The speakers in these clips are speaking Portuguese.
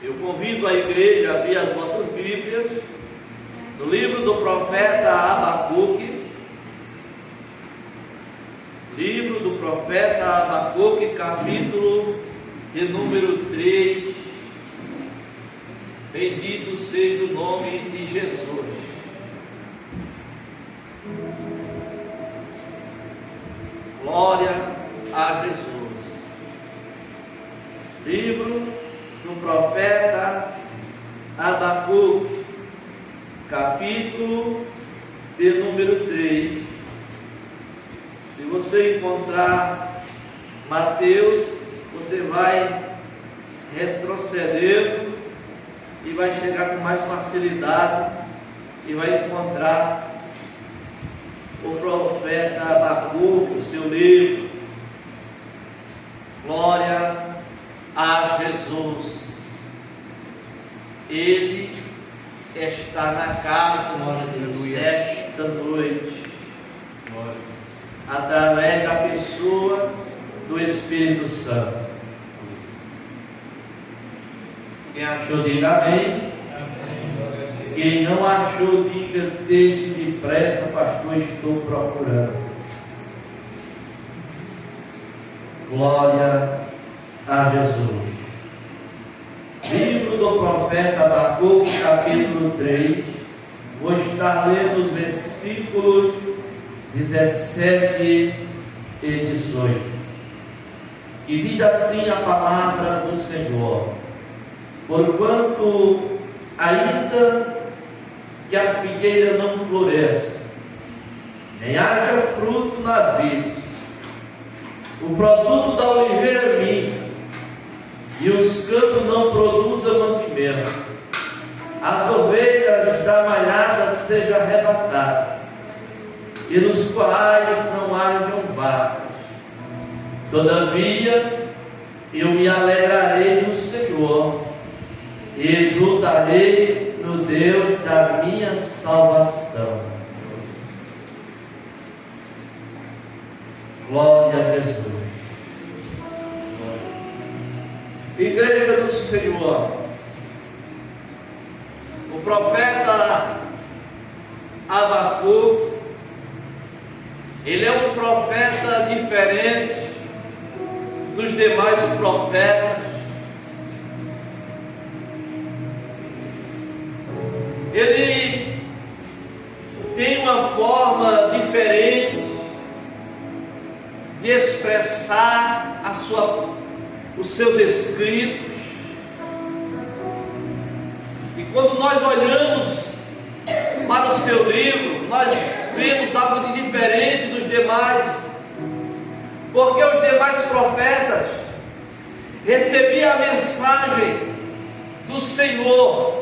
Eu convido a igreja a abrir as vossas Bíblias no livro do profeta Abacuque. Livro do profeta Abacuque, capítulo de número 3. Bendito seja o nome de Jesus. Glória a Jesus. Livro do profeta Abacuque, capítulo de número 3. Se você encontrar Mateus, você vai retrocedendo e vai chegar com mais facilidade e vai encontrar o profeta Abacuque, o seu livro. Glória a Jesus. Ele está na casa esta noite, através da pessoa do Espírito Santo. Quem achou, diga amém. Quem não achou, diga: deixe depressa, pastor, estou procurando. Glória a Jesus. Livro do profeta Abacuque, capítulo 3. Vou estar lendo os versículos 17 e 18. Que diz assim a palavra do Senhor: porquanto ainda que a figueira não floresça, nem haja fruto na vide, o produto da oliveira minha, e os campos não produzam mantimento, as ovelhas da malhada sejam arrebatadas, e nos currais não hajam vacas. Todavia eu me alegrarei no Senhor, e exultarei no Deus da minha salvação. Glória a Jesus. Igreja do Senhor, o profeta Abacuque, ele é um profeta diferente dos demais profetas. Ele tem uma forma diferente de expressar os seus escritos. E quando nós olhamos para o seu livro, nós vemos algo de diferente dos demais, porque os demais profetas recebiam a mensagem do Senhor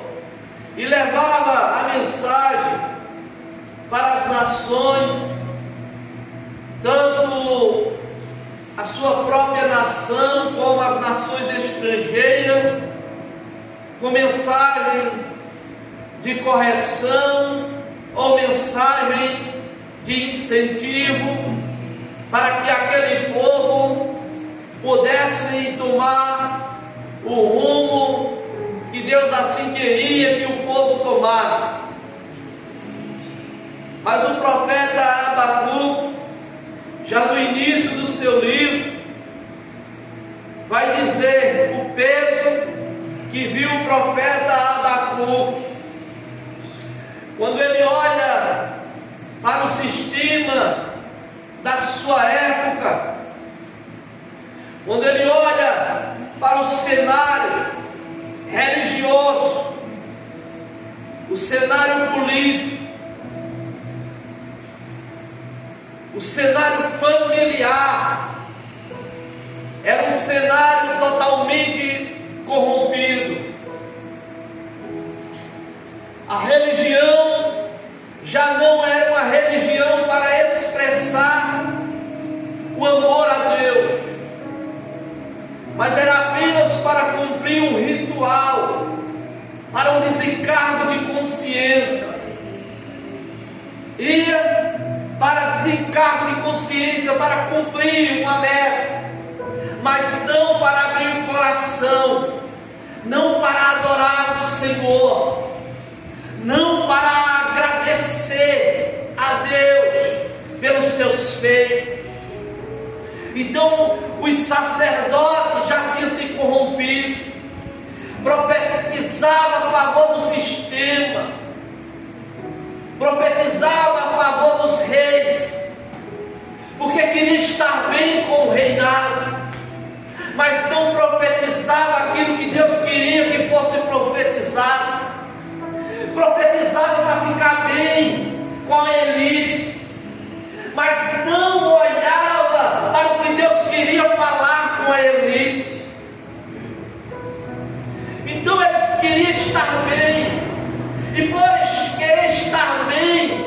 e levava a mensagem para as nações, tanto a sua própria nação como as nações estrangeiras, com mensagem de correção ou mensagem de incentivo, para que aquele povo pudesse tomar o rumo que Deus assim queria que o povo tomasse. Mas o profeta Abacuque, já no início do seu livro, vai dizer o peso que viu o profeta Abacuque quando ele olha para o sistema da sua época, quando ele olha para o cenário religioso, o cenário político, o cenário familiar. Era um cenário totalmente corrompido. A religião já não era uma religião para expressar o amor a Deus, mas era apenas para cumprir um ritual, para um desencargo de consciência. Ia para desencargo de consciência, para cumprir uma meta, mas não para abrir o coração, não para Senhor, não para agradecer a Deus pelos seus feitos. Então os sacerdotes já tinham se corrompido, profetizava a favor do sistema, profetizava a favor dos reis, porque queria estar bem com o reinado, mas não profetizava aquilo que Deus queria que fosse profetizado. Profetizava para ficar bem com a elite, mas não olhava para o que Deus queria falar com a elite. Então eles queriam estar bem, e por eles querer estar bem,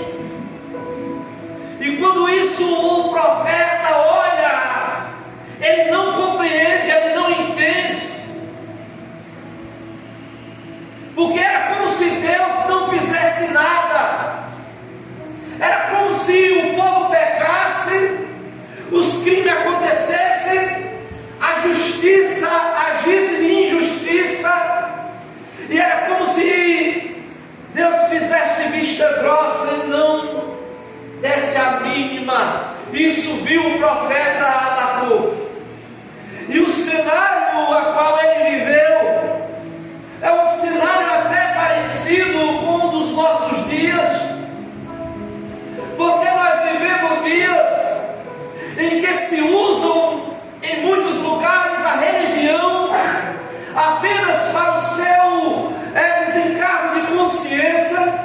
e quando isso o profeta olha, ele não compreende, ele não entende, porque era como se Deus não fizesse nada, era como se o povo pecasse, os crimes acontecessem, a justiça agisse de injustiça, e era como se Deus fizesse vista grossa e não desse a mínima. Isso viu o profeta Abacuque, e o cenário a qual ele viveu é um cenário até parecido com um dos nossos dias, porque nós vivemos dias em que se usam em muitos lugares a religião apenas para o seu desencargo de consciência,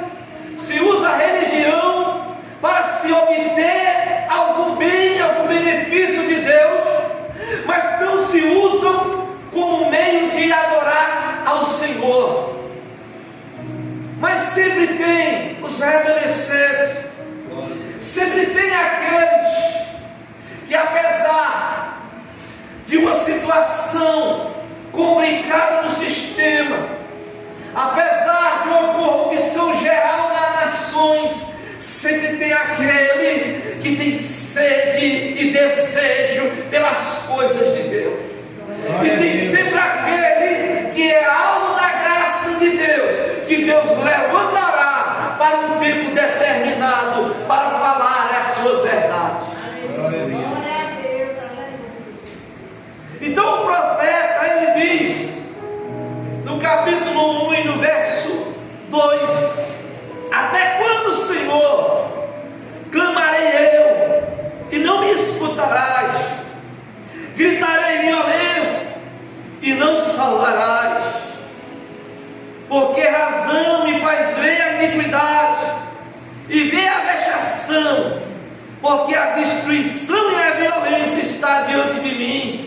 se usa a religião para se obter algum bem, algum benefício de Deus, mas não se usam como meio de adorar ao Senhor. Mas sempre tem os remanescentes, sempre tem aqueles que, apesar de uma situação complicada no sistema, apesar de uma corrupção geral das nações, sempre tem aquele que tem sede e desejo pelas coisas de Deus. E tem sempre aquele que é alvo da graça de Deus, que Deus levantará para um tempo determinado para falar as suas verdades. Então o profeta, ele diz no capítulo 1 e no verso 2: até quando, Senhor, clamarei eu e não me escutarás? Gritarei violência e não salvarás? Por que razão me faz ver a iniquidade e ver a vexação? Porque a destruição e a violência está diante de mim.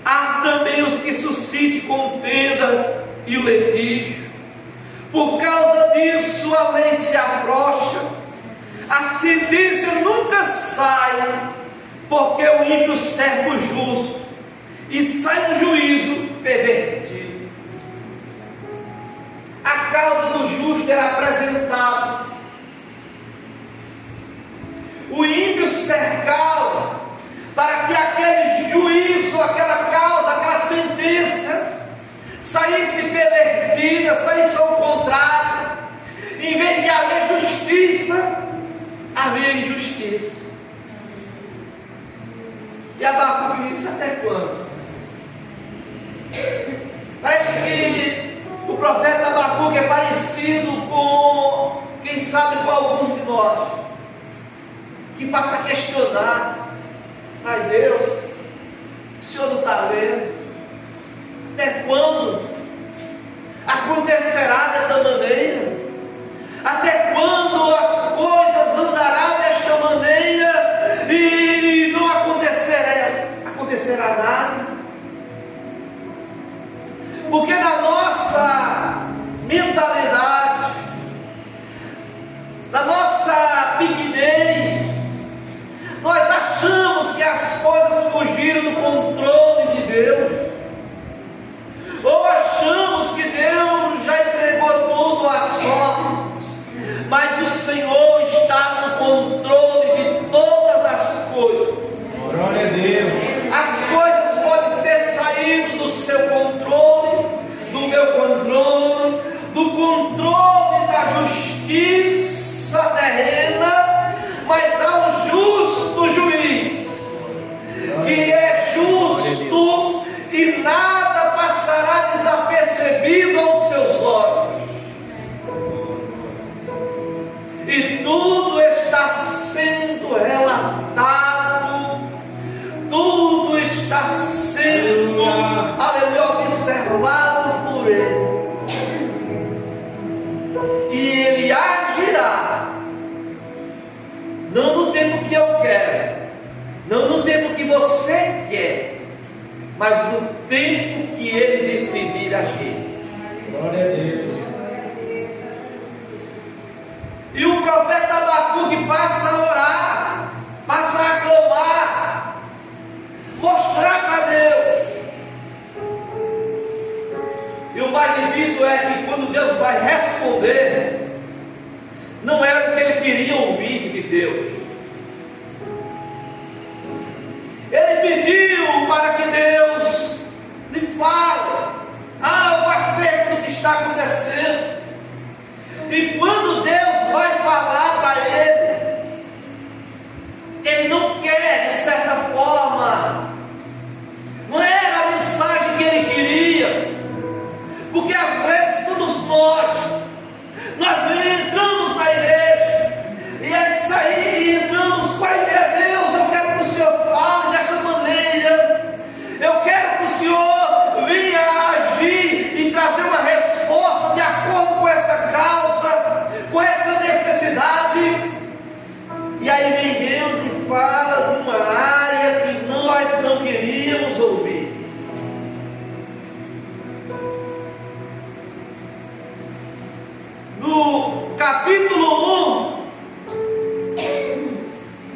Há também os que suscitem contenda e o litígio. Por causa disso a lei se afrouxa, a sentença nunca sai, porque o ímpio cerca o justo e sai no juízo pervertido. A causa do justo era apresentada, o ímpio cercava para que aquele juízo, aquela causa, aquela sentença saísse pervertida, saísse ao contrário. Em vez de haver justiça, havia injustiça. E Abacuque disse: até quando? Parece que o profeta Abacuque é parecido com, quem sabe, com alguns de nós, que passa a questionar: mas Deus, o Senhor não está vendo? Até quando acontecerá dessa maneira? Até quando as coisas andarão desta maneira e não acontecerá nada? Porque na nossa mentalidade, na nossa pequenez, nós achamos que as coisas fugiram do controle de Deus, ou achamos que Deus já entregou tudo à sorte, mas o Senhor está no controle de todas as coisas. Glória a Deus. As coisas tempo que ele decidir agir. Glória a Deus. E o profeta Abacuque passa a orar, passa a clamar, mostrar para Deus. E o mais difícil é que quando Deus vai responder, não era o que ele queria ouvir de Deus. Ele pediu para que Deus lhe fale algo acerca do que está acontecendo. E quando Deus vai falar para ele não quer, de certa forma, não era a mensagem que ele queria, porque às vezes somos nós entramos na igreja, e é isso aí, entramos com a ideia: Deus, eu quero que o Senhor fale dessa maneira, eu quero que o Senhor venha agir e trazer uma resposta de acordo com essa causa, com essa necessidade. E aí vem Deus e fala de uma área que nós não queríamos ouvir. No capítulo 1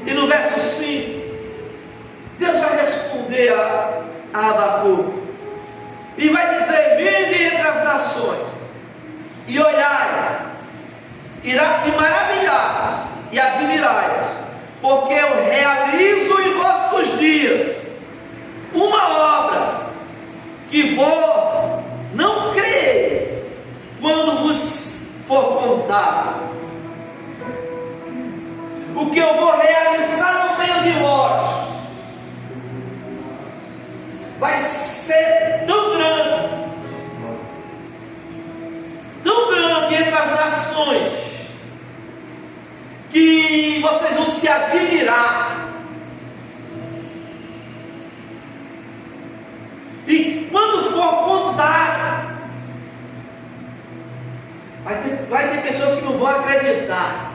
e no verso 5, Deus vai responder a Abacuque e vai dizer: vinde entre as nações e olhai, e maravilhai-vos e admirai-vos, porque eu realizo em vossos dias uma obra que vós não creis quando vos for contado. O que eu vou realizar no meio de vós vai ser tão grande entre as nações, que vocês vão se admirar. E quando for contado, vai ter pessoas que não vão acreditar.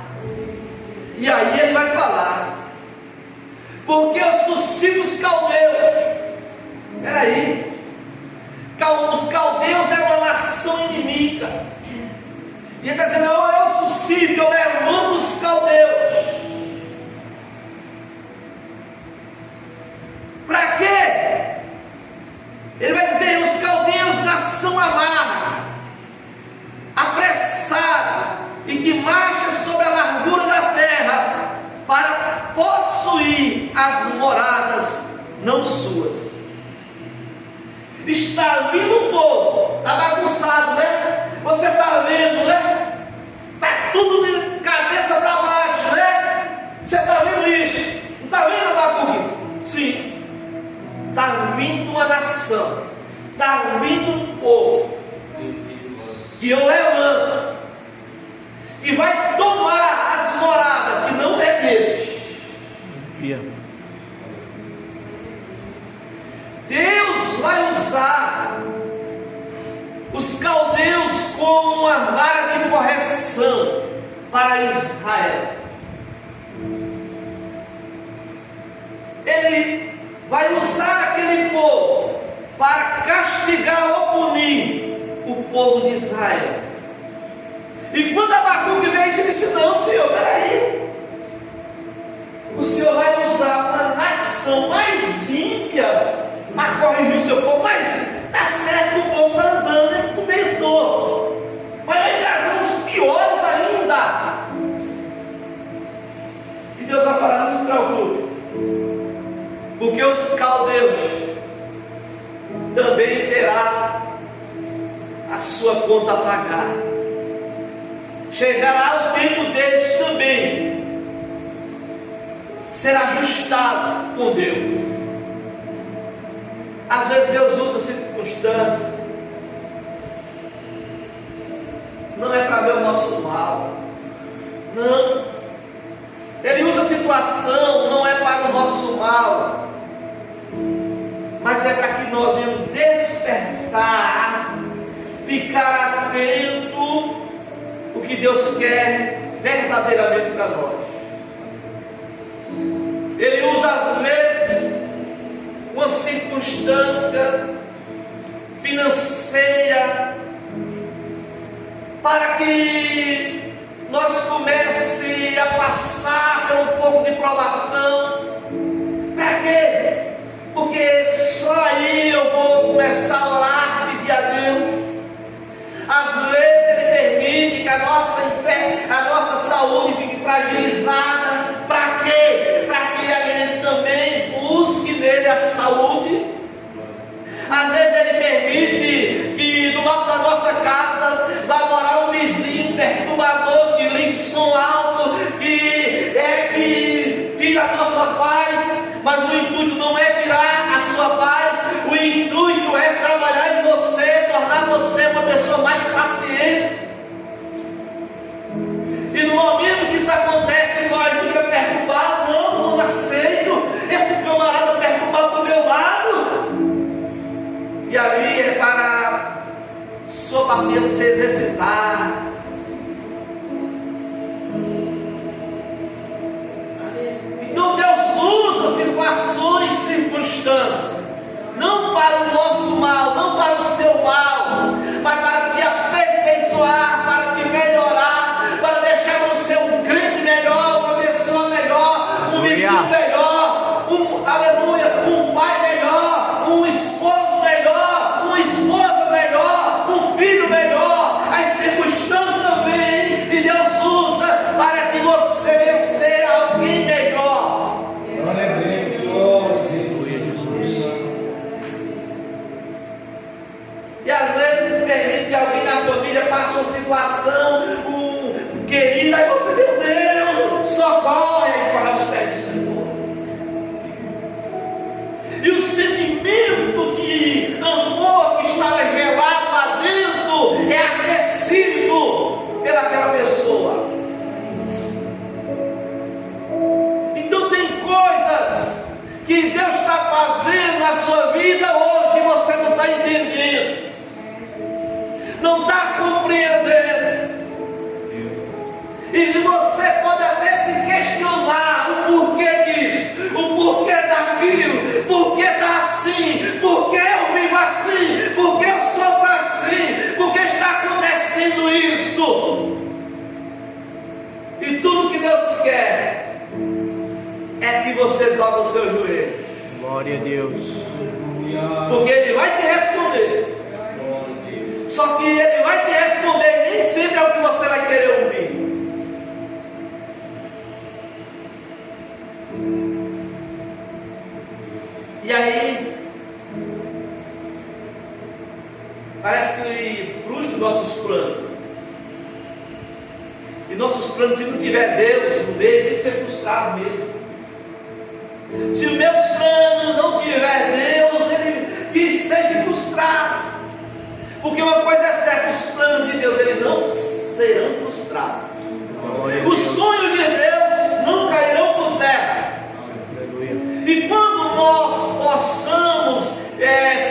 E aí ele vai falar: porque eu suscito os caldeus. Peraí, os caldeus eram uma nação inimiga, e ele está dizendo: eu suscito, eu levanto os caldeus. Para quê? Ele vai dizer: os caldeus, nação amarga, apressada, e que marcha sobre a largura da terra para possuir as moradas não suas. Está vindo um povo, está bagunçado, né? Você está vendo, né? Está tudo de cabeça para baixo, né? Você está vendo isso? Não está vendo, Abacuque? Sim. Está vindo uma nação, está vindo um povo que eu levanto, que vai tomar as moradas que não é deles. Deus vai usar os caldeus como uma vara de correção para Israel. Ele vai usar aquele povo para castigar ou punir o povo de Israel. E quando Abacuque veio, ele disse: não, Senhor, peraí, o Senhor vai usar uma nação mais ímpia a corrigir o seu povo. Mas está certo, o povo está andando dentro do meio todo, mas vai trazer os piores ainda. E Deus vai falar: não se preocupe, porque os caldeus também terá a sua conta a pagar. Chegará o tempo deles também ser ajustado com Deus. Às vezes Deus usa circunstâncias, não é para ver o nosso mal, não. Ele usa a situação, não é para o nosso mal, mas é para que nós venhamos despertar, ficar atento o que Deus quer verdadeiramente para nós. Ele usa às vezes uma circunstância financeira, para que nós comece a passar por um pouco de provação. Para quê? Porque só aí eu vou começar a orar, pedir a Deus. Às vezes Ele permite que a nossa saúde fique fragilizada. Para quê? Para que a gente também busque nele a saúde. Às vezes Ele permite que do lado da nossa casa vá morar um vizinho perturbador que liga som alto, que tira a nossa paz, mas o intuito não é tirar a sua paz, o intuito é trabalhar em você, tornar você uma pessoa mais paciente. E no momento que isso acontece, nós fica perturbado, não aceito esse camarada perturbado do meu lado. E ali é para sua paciência se exercitar. Então Deus usa situações, circunstâncias, não para o nosso mal, não para o seu mal, mas para te aperfeiçoar, para te melhorar, para deixar você um crente melhor, uma pessoa melhor, um vizinho melhor, um pai melhor, um esposo melhor, uma esposa melhor, um filho melhor. As circunstâncias vêm e Deus usa para que você vencer alguém melhor. Glória a Deus, glória a Deus. E às vezes permite que alguém na família passe uma situação, um querido, aí você, meu Deus, socorre, aí corre aos pés do Senhor. E o sentimento de amor que estava gelado lá dentro é aquecido pelaquela pessoa. Então tem coisas que Deus está fazendo na sua vida hoje e você não está entendendo, não está compreendendo. E você pode até se questionar o porquê disso, o porquê daquilo, por que está assim, por que eu vivo assim, por que eu sofro assim, por que está acontecendo isso. E tudo que Deus quer é que você dobre o seu joelho. Glória a Deus. Porque Ele vai te responder. Só que Ele vai te responder, nem sempre é o que você vai querer ouvir. E aí, parece que frustra nossos planos. E nossos planos, se não tiver Deus no meio, tem que ser frustrado mesmo. Se os meus planos não tiver Deus, ele que seja frustrado. Porque uma coisa é certa, os planos de Deus, eles não serão frustrados. Os sonhos de Deus não cairão por terra. E quando nós possamos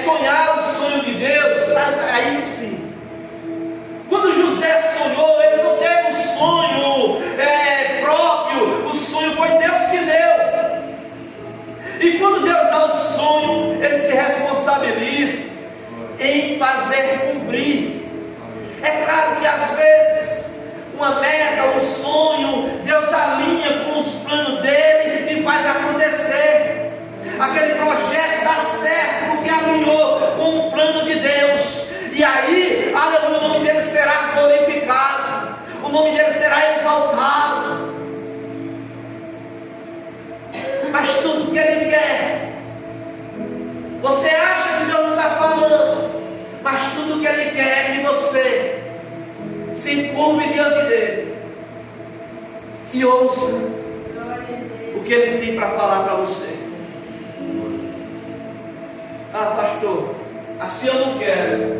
sonhar o sonho de Deus, aí sim. Quando José sonhou, ele não teve um sonho próprio, o sonho foi Deus que deu. E quando Deus dá um sonho, Ele se responsabiliza em fazer cumprir. É claro que às vezes uma meta, um sonho, Deus alinha com os planos dele e faz acontecer. Aquele projeto dá certo porque alinhou com o plano de Deus. E aí, aleluia, o nome dele será glorificado, o nome dele será exaltado. Mas tudo que Ele quer, você acha que Deus não está falando, mas tudo que Ele quer é que você se curve diante dEle e ouça o que Ele tem para falar para você. Ah, pastor, assim eu não quero,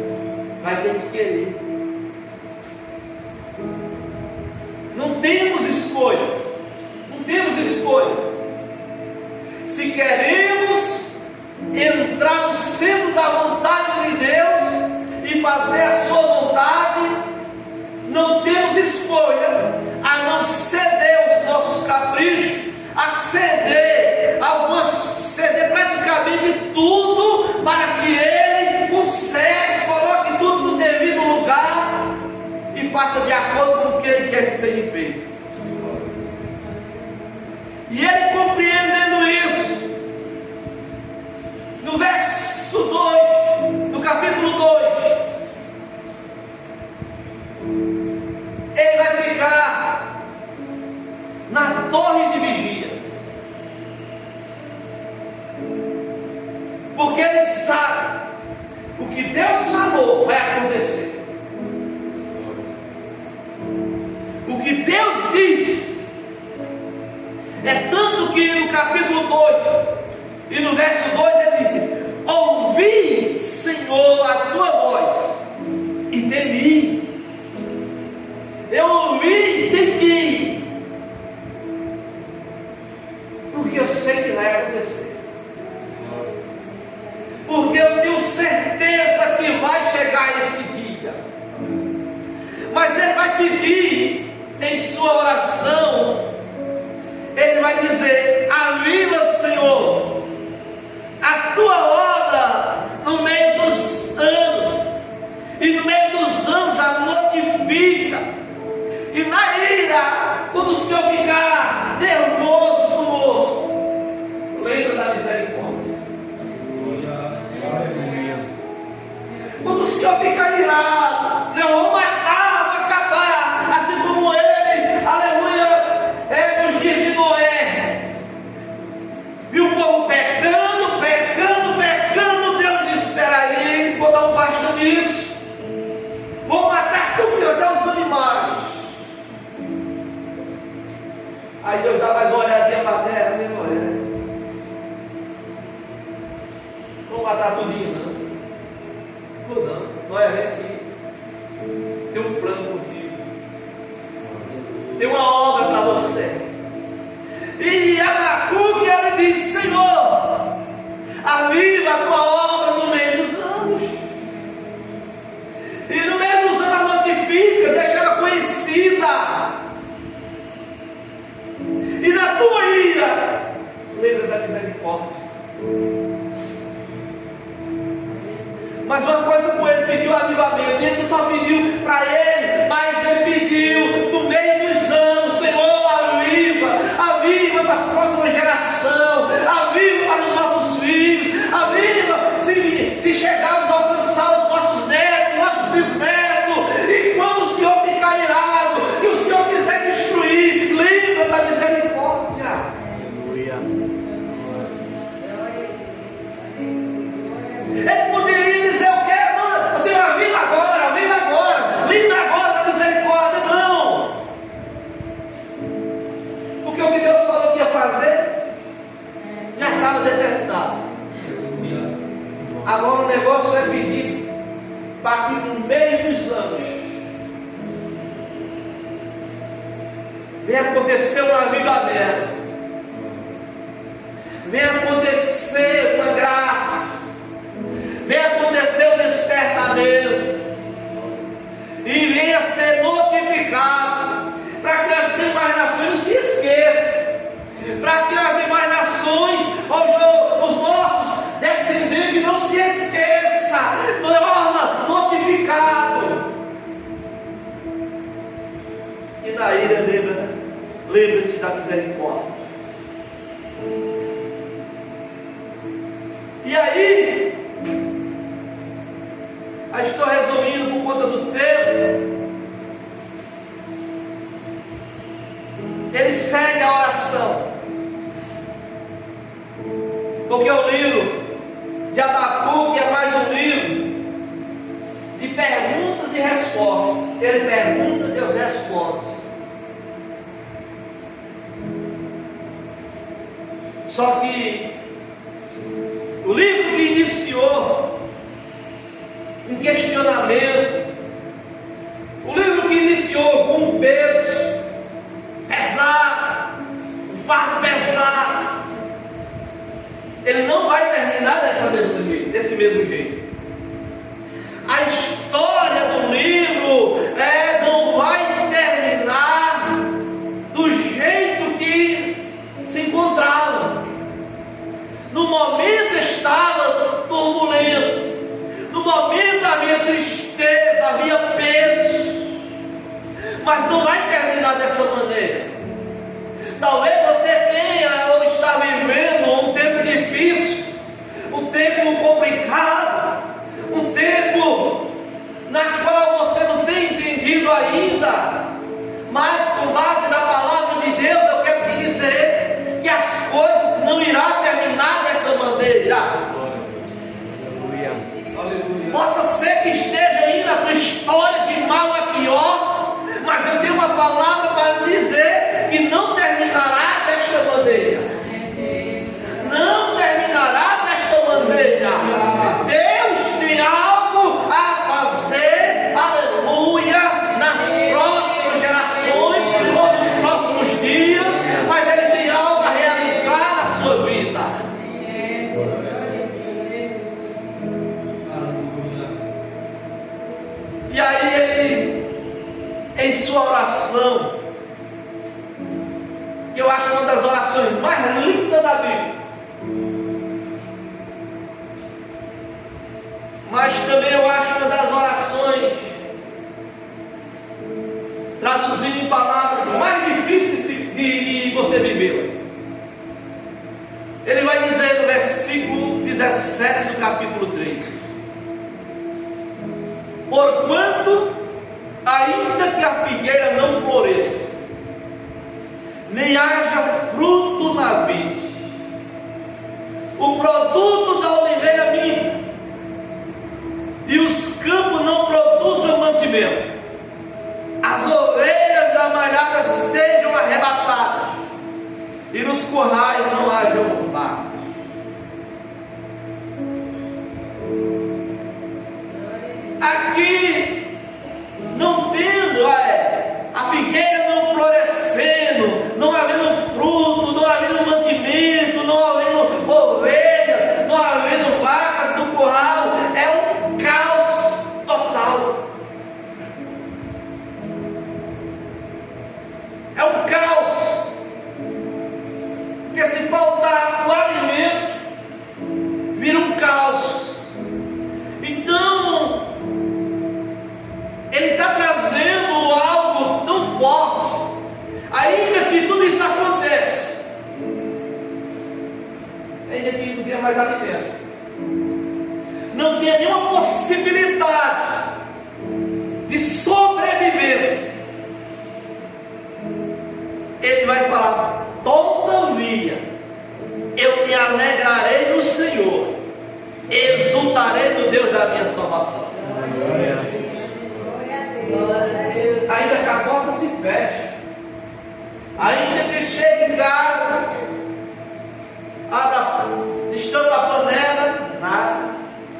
vai ter que querer. Não temos escolha, não temos escolha. Se queremos entrar no centro da vontade de Deus e fazer a sua vontade, não temos escolha a não ceder os nossos caprichos, a ceder praticamente tudo para que Ele conserte feito. E ele, compreendendo isso, no verso 2, no capítulo 2, ele vai ficar na torre de vigia, porque ele sabe o que Deus falou vai acontecer. O que Deus diz é tanto que no capítulo 2 e no verso 2 ele disse: ouvi, Senhor, a tua voz e temi. Eu ouvi e temi, porque eu sei que vai acontecer, porque eu tenho certeza que vai chegar esse dia. Mas ele vai pedir em sua oração, ele vai dizer: aviva, Senhor, a tua obra no meio dos anos, e no meio dos anos a notifica. E na ira, quando o Senhor ficar nervoso conosco, lembra da misericórdia. Quando o Senhor ficar irado, dizer: eu vou matar, vou acabar, assim como ele, aleluia, nos dias de Noé, viu o povo pecando, Deus disse: espera aí, vou dar um basta nisso, vou matar tudo, até os animais. Aí Deus dá mais uma olhadinha para a terra, meu Noé, não vou matar tudinho, não é aqui. Tem um plano contigo, tem uma obra para você. E Abacuque, ele diz: Senhor, aviva a tua obra no meio dos anos, e no meio dos anos a notifica, deixa ela conhecida, e na tua ira lembra da misericórdia. Mas uma coisa, com ele pediu avivamento, ele não só pediu para ele, mas ele pediu no meio dos anos: Senhor, aviva para as próximas gerações, aviva para os nossos filhos, aviva se chegarmos a alcançar os nossos netos, nossos bisnetos. E quando o Senhor ficar irado e o Senhor quiser destruir, lembra da misericórdia. Aleluia. Ele poderia dizer: eu quero, Senhor, aviva agora, lembra agora da misericórdia. Não, porque o que Deus falou que ia fazer já estava determinado. Agora o negócio é pedir para que no meio dos anos venha acontecer um avivamento, venha acontecer uma graça, venha acontecer um despertamento, e venha ser notificado, para que as demais nações não se esqueçam, para que as demais nações, os nossos descendentes, não se esqueçam, torna notificado. E na ira lembra-te da misericórdia. E aí, estou resumindo por conta do tempo. Ele segue a oração, porque o livro de Abacuque é mais um livro de perguntas e respostas. Ele pergunta, Deus responde. Só que o livro que iniciou um questionamento, o livro que iniciou com um peso pesado, um fardo pesado, ele não vai terminar desse mesmo jeito. A história do livro não vai terminar do jeito que se encontrava. No momento estava turbulento, no momento havia tristeza, mas não vai terminar dessa maneira. Talvez você tenha ou está vivendo um tempo difícil, um tempo complicado, um tempo na qual você não tem entendido ainda, mas com base na palavra de Deus eu quero te dizer que as coisas não irão terminar dessa maneira. Possa ser que esteja indo a tua história de mal a pior, mas eu tenho uma palavra para dizer que não terminará desta maneira. Não terminará desta maneira. Deus tem algo a fazer, aleluia, nas próximas gerações ou nos próximos dias, mas Ele tem algo a realizar na sua vida. E aí ele, em sua oração, que eu acho uma das orações mais lindas da Bíblia, mas também eu acho uma das orações, traduzindo em palavras, mais difíceis de você viver. Ele vai dizer no versículo 17 do capítulo 3: porquanto, ainda que a figueira não floresça, nem haja fruto na vide, o produto da oliveira minta, e os campos não produzam mantimento, as ovelhas da malhada sejam arrebatadas, e nos currais não haja vacas. Aqui, não tendo a figueira não florescendo, não havendo fruto, não havendo mantimento, não havendo ovelhas, não havendo vacas no curral, é um caos total. É um caos. Porque se faltar o alimento, vira um caos. Então, Ele está trazendo algo tão forte, ainda que tudo isso acontece, ainda que não tenha mais alimento, não tenha nenhuma possibilidade de sobrevivência, Ele vai falar: todavia eu me alegrarei no Senhor, exultarei no Deus da minha salvação. Ainda que a porta se feche, ainda que chegue em casa, estampa a panela, nada,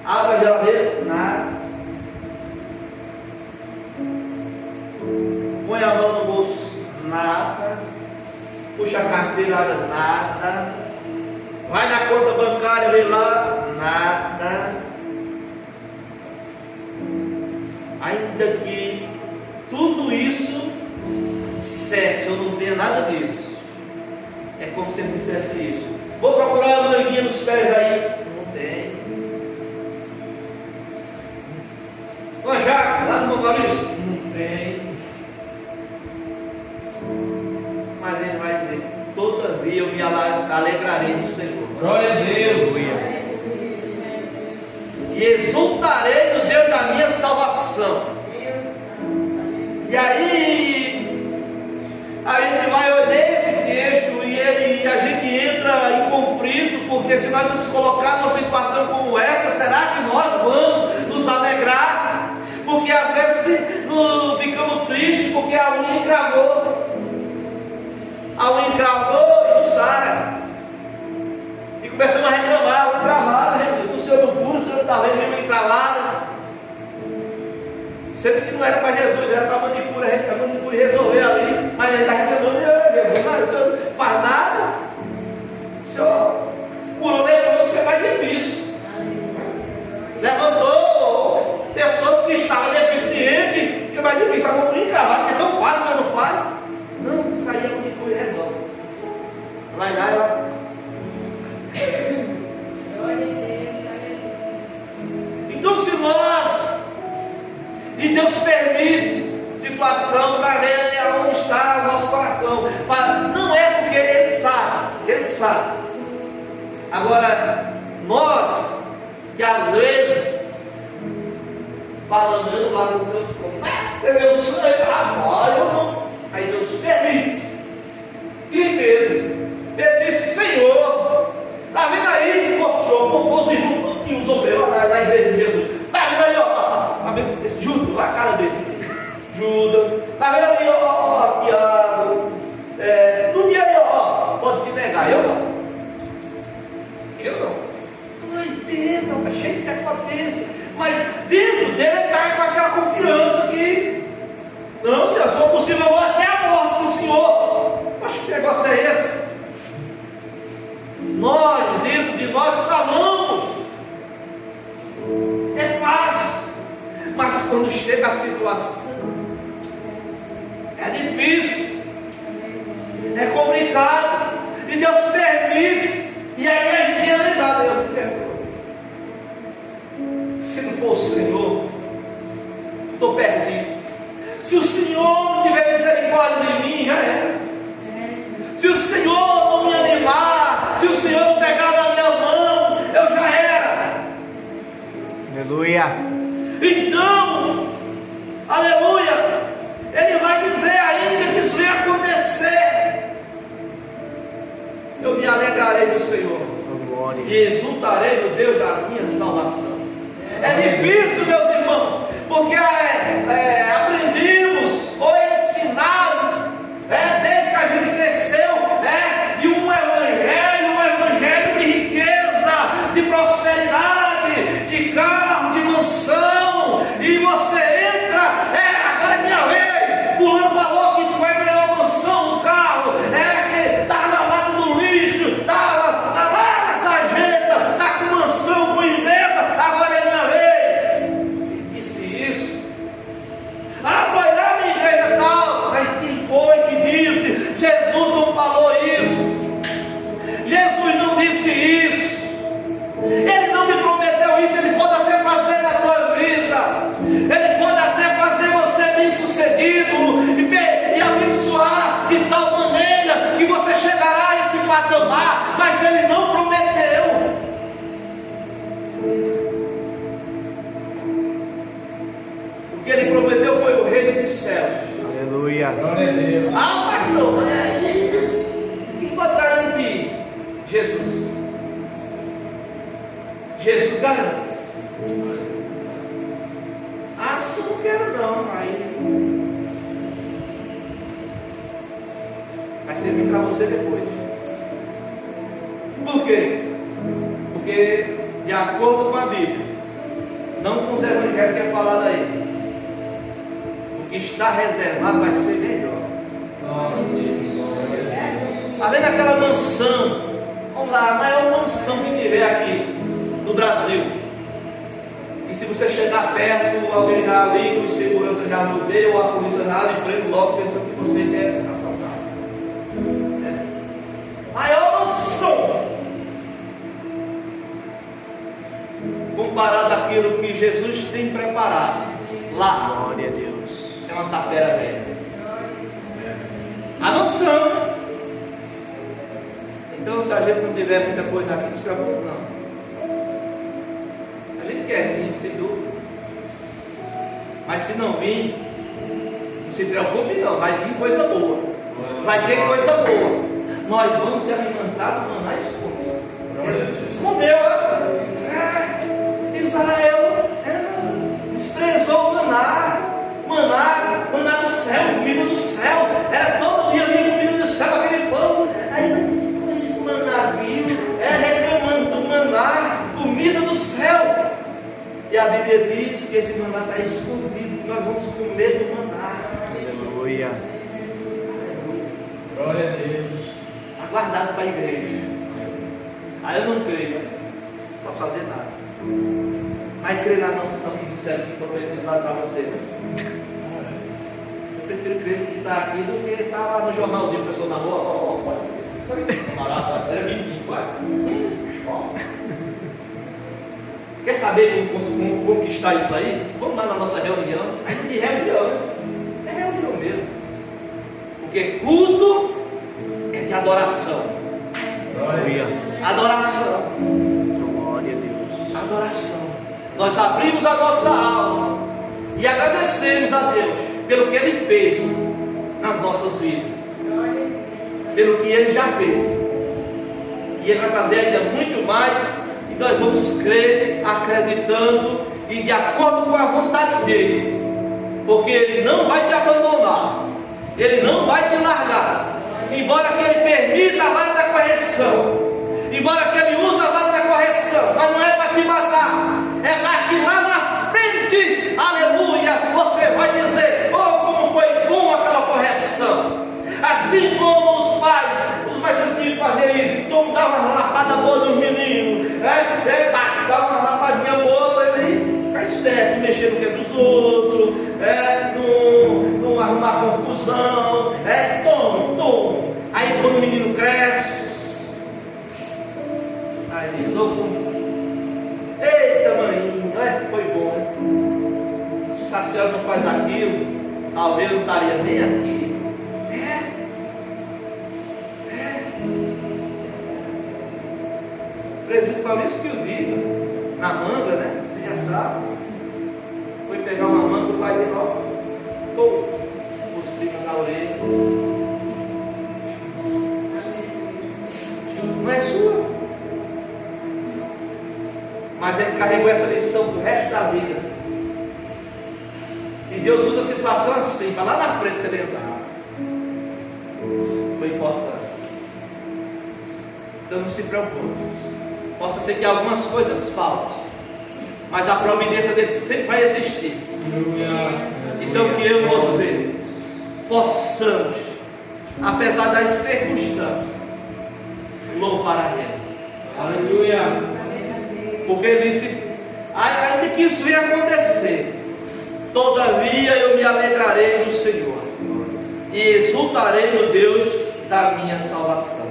abra a geladeira, nada, põe a mão no bolso, nada, puxa a carteira, nada, vai na conta bancária, vem lá, nada. Ainda que tudo isso cesse, eu não tenho nada disso, é como se ele dissesse isso: vou procurar uma manguinha nos pés aí, não tem. Uma jaca lá no Maurício, não tem. Mas ele vai dizer: todavia eu me alegrarei no Senhor. Glória a Deus. E exultarei no Deus da minha salvação. E aí a gente vai olhar esse texto e a gente entra em conflito, porque se nós nos colocarmos numa situação como essa, será que nós vamos nos alegrar? Porque às vezes ficamos tristes porque a unha encravou. A unha encravou e não sai. E começamos a reclamar: unha encravada, o Senhor não cura, o Senhor está vendo uma encravada. Sendo que não era para Jesus, era para a manicure resolver ali. Mas ele está reclamando: Jesus, mas o Senhor não faz nada. O Senhor curou leproso, que é mais difícil. Levantou pessoas que estavam deficientes, que é mais difícil. Agora, unha encravada, que é tão fácil, o Senhor não faz. Não, isso aí a manicure resolve. Vai lá e lá. Então, se nós, e Deus permite, se situação para ver aonde está o nosso coração. Mas não é porque Ele sabe. Agora, nós, que às vezes, falando, eu lá no Deus, é meu sangue, rapaz, eu não. Aí Deus permite. E Pedro disse: Senhor, está vendo aí? Mostrou, com os irmãos, tinha os obreiros lá na igreja de Jesus. Está vendo aí, ó, está vendo esse Judas, olha a cara dele. Judas, está vendo ali, ó, Tiago. No dia aí, ó, pode te negar, eu não. Ai, Pedro, está cheio de prepotência. Mas dentro dele ele está com aquela confiança que, não, se for possível, eu vou até a morte do Senhor. Acho que negócio é esse? Nós, dentro de nós, falamos. É fácil. Mas quando chega a situação, é difícil. É complicado. E Deus permite. E aí a gente ia lembrar, Deus me perdoa. Se não for o Senhor, estou perdido. Se o Senhor não tiver misericórdia de mim, já era. Se o Senhor não me animar, se o Senhor não pegar na minha mão, eu já era. Aleluia. Então, aleluia, Ele vai dizer ainda que isso venha acontecer. Eu me alegrarei no Senhor e exultarei no Deus da minha salvação. É difícil, meus irmãos, porque aprendemos ou ensinaram, desde que a gente cresceu, de um evangelho de riqueza, de prosperidade, de carro, de mansão, e você entra, agora é minha vez. Fulano falou que tu vai ganhar uma mansão, um carro, que estava na lata do lixo, estava lá na sarjeta, está com mansão, com empresa, agora é minha vez. Quem disse isso? Foi lá na igreja tal. Mas quem foi que disse? Jesus não falou isso. Jesus não disse isso. Ele não me prometeu isso. Ele pode até fazer na tua vida. Ele pode até fazer você bem sucedido e abençoar de tal maneira que você chegará a esse patamar. Mas Ele não prometeu. O que Ele prometeu foi o reino dos céus. Aleluia. Glória a Deus. Pastor, quem botar em mim? Jesus. Jesus garante. Se eu não quero não, aí vai servir para você depois. Por quê? Porque de acordo com a Bíblia, não com os evangelhos que é falado aí, o que está reservado vai ser melhor. Glória a Deus. Está vendo aquela mansão? Vamos lá, a maior mansão que tiver aqui no Brasil. E se você chegar perto, alguém já ali, os segurança já rodeia, ou a polícia já lhe prende logo pensando que você quer assaltar. Maior mansão. Comparado àquilo que Jesus tem preparado lá. Glória a Deus. É uma tapera velha. A mansão. Então, se a gente não tiver muita coisa aqui, não se preocupe não. A gente quer sim, sem dúvida. Mas se não vir, não se preocupe não, vai vir coisa boa. Vai ter coisa boa. Nós vamos se alimentar do maná escondido. Escondeu, Israel desprezou o maná. Maná do céu, comida do céu. Era todo dia vinha comida do céu, aquele povo. Aí maná viu, reclamando do maná, comida do céu. E a Bíblia diz que esse maná está escondido, que nós vamos comer do maná. Aleluia. Glória a Deus. Está guardado para a igreja. Aí eu não creio, não posso fazer nada. Mas crer na mansão que disseram que profetizaram para você. Eu prefiro crer que está aqui do que ele está lá no jornalzinho, o pessoal na rua, pode acontecer. Camarada, era menino, vai. Quer saber como conquistar isso aí? Vamos lá na nossa reunião. A gente tem reunião, né? É reunião. Porque culto é de adoração. Aleluia. Adoração. Glória a Deus. Adoração. Nós abrimos a nossa alma e agradecemos a Deus pelo que Ele fez nas nossas vidas, pelo que Ele já fez, e Ele vai fazer ainda muito mais, e nós vamos crer, acreditando e de acordo com a vontade dEle, porque Ele não vai te abandonar, Ele não vai te largar, embora que Ele permita a vara da correção, embora que Ele use a vara da correção, mas não é para te matar, é para que lá na frente, aleluia, você vai dizer: oh, como foi bom aquela correção. Assim como os mais antigos faziam isso, então dá uma lapada boa nos meninos, dá uma lapadinha boa, ele fica esperto, mexer no que é dos outros, não arrumar confusão, tom. Aí quando o menino cresce, aí diz: eita maninho, foi bom. Se a senhora não faz aquilo, talvez eu não estaria nem aqui. O presbítero Maurício que o diga, na manga, né? Você já sabe. Foi pegar uma manga, o pai dele, por cima da orelha. Não é sua. Mas ele carregou essa lição do resto da vida. E Deus usa a situação assim, para lá na frente você lembrar. Foi importante. Então não se preocupe. Possa ser que algumas coisas faltem, mas a providência dele sempre vai existir. Então que eu e você possamos, apesar das circunstâncias, louvar a Ele. Aleluia. Porque ele disse: ainda que isso venha acontecer, todavia eu me alegrarei no Senhor e exultarei no Deus da minha salvação.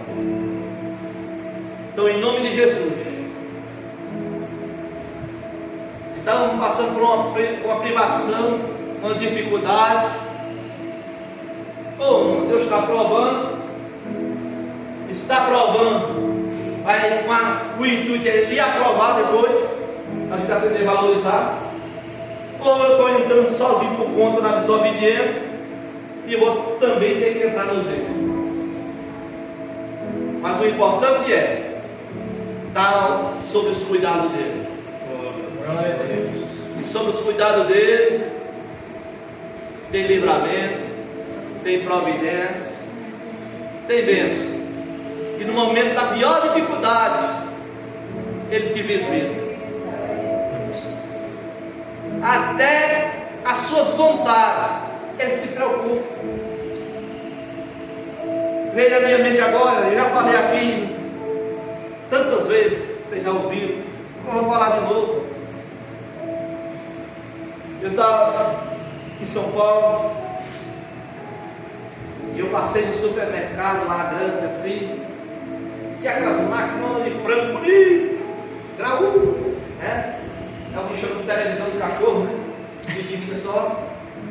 Então, em nome de Jesus, se estamos passando por uma privação, uma dificuldade, ou Deus está provando, vai com o intuito de lhe aprovar depois, a gente aprender a valorizar, ou eu estou entrando sozinho por conta da desobediência, e vou também ter que entrar nos eixos. Mas o importante é estar sob os cuidados dele. Glória a Deus. E sob os cuidados dele, tem livramento, tem providência, tem bênção. E no momento da pior dificuldade, Ele te visita. Até as suas vontades, Ele se preocupa. Veja a minha mente agora, eu já falei aqui tantas vezes, vocês já ouviram, não vou falar de novo. Eu estava em São Paulo, e eu passei no supermercado lá grande assim, tinha aquelas máquinas de frango bonito, graúdo, né? É o que chama de televisão do cachorro, né? A gente fica só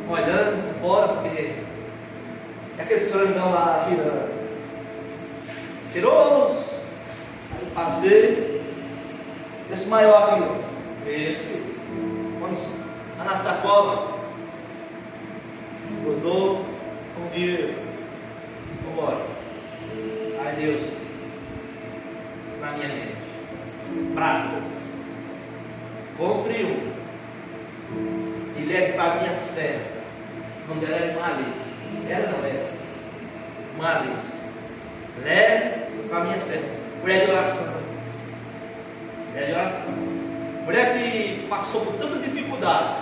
olhando fora, porque é aquele frangão lá girando, cheiroso. Aí eu passei, esse maior aqui, esse, vamos lá na sacola, rodou, um dia, vamos embora. Ai Deus, na minha mente, prato, compre um e leve para a minha serva. O nome dela é Malice. Ela não é Malice. Leve para a minha serva. Mulher de oração. Mulher de oração. Mulher que passou por tanta dificuldade.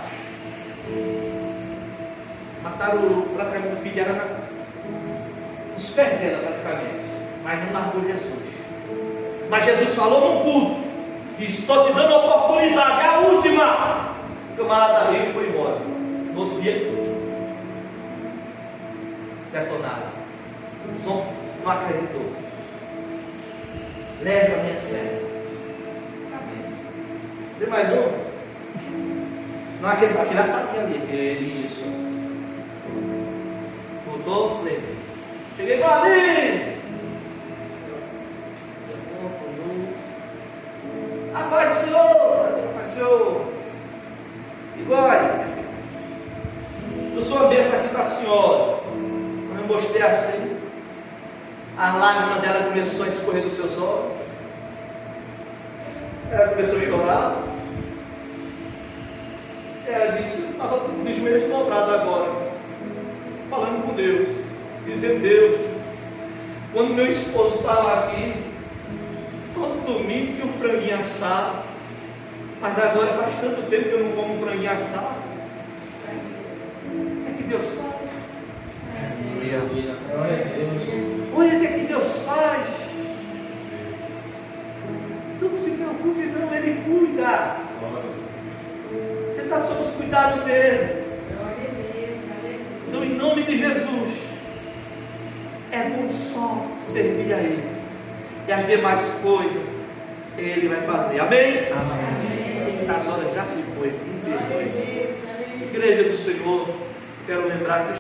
Mataram praticamente o filho dela nos pés dela praticamente. Mas não largou Jesus. Mas Jesus falou no culto: estou te dando a oportunidade, a última. O camarada riu e foi embora. No outro dia, detonado. O som não acreditou. Leve a minha serva. Amém. Tem mais um? Não, aquele saquinho ali. Isso. Mudou, levei. chore. Quando eu mostrei assim, a lágrima dela começou a escorrer dos seus olhos. Ela começou a chorar. Ela disse: eu estava com os joelhos dobrados agora, falando com Deus, dizendo: Deus, quando meu esposo estava aqui, todo domingo tinha um franguinho assado, mas agora faz tanto tempo que eu não como um franguinho assado. O que é que Deus faz? Glória a Deus. Olha o que é que Deus faz. Não se preocupe não, Ele cuida. Você está sob os cuidados dele. Então, em nome de Jesus, é bom só servir a Ele, e as demais coisas Ele vai fazer. Amém? Amém. As horas já se foi. Igreja do Senhor, quero lembrar que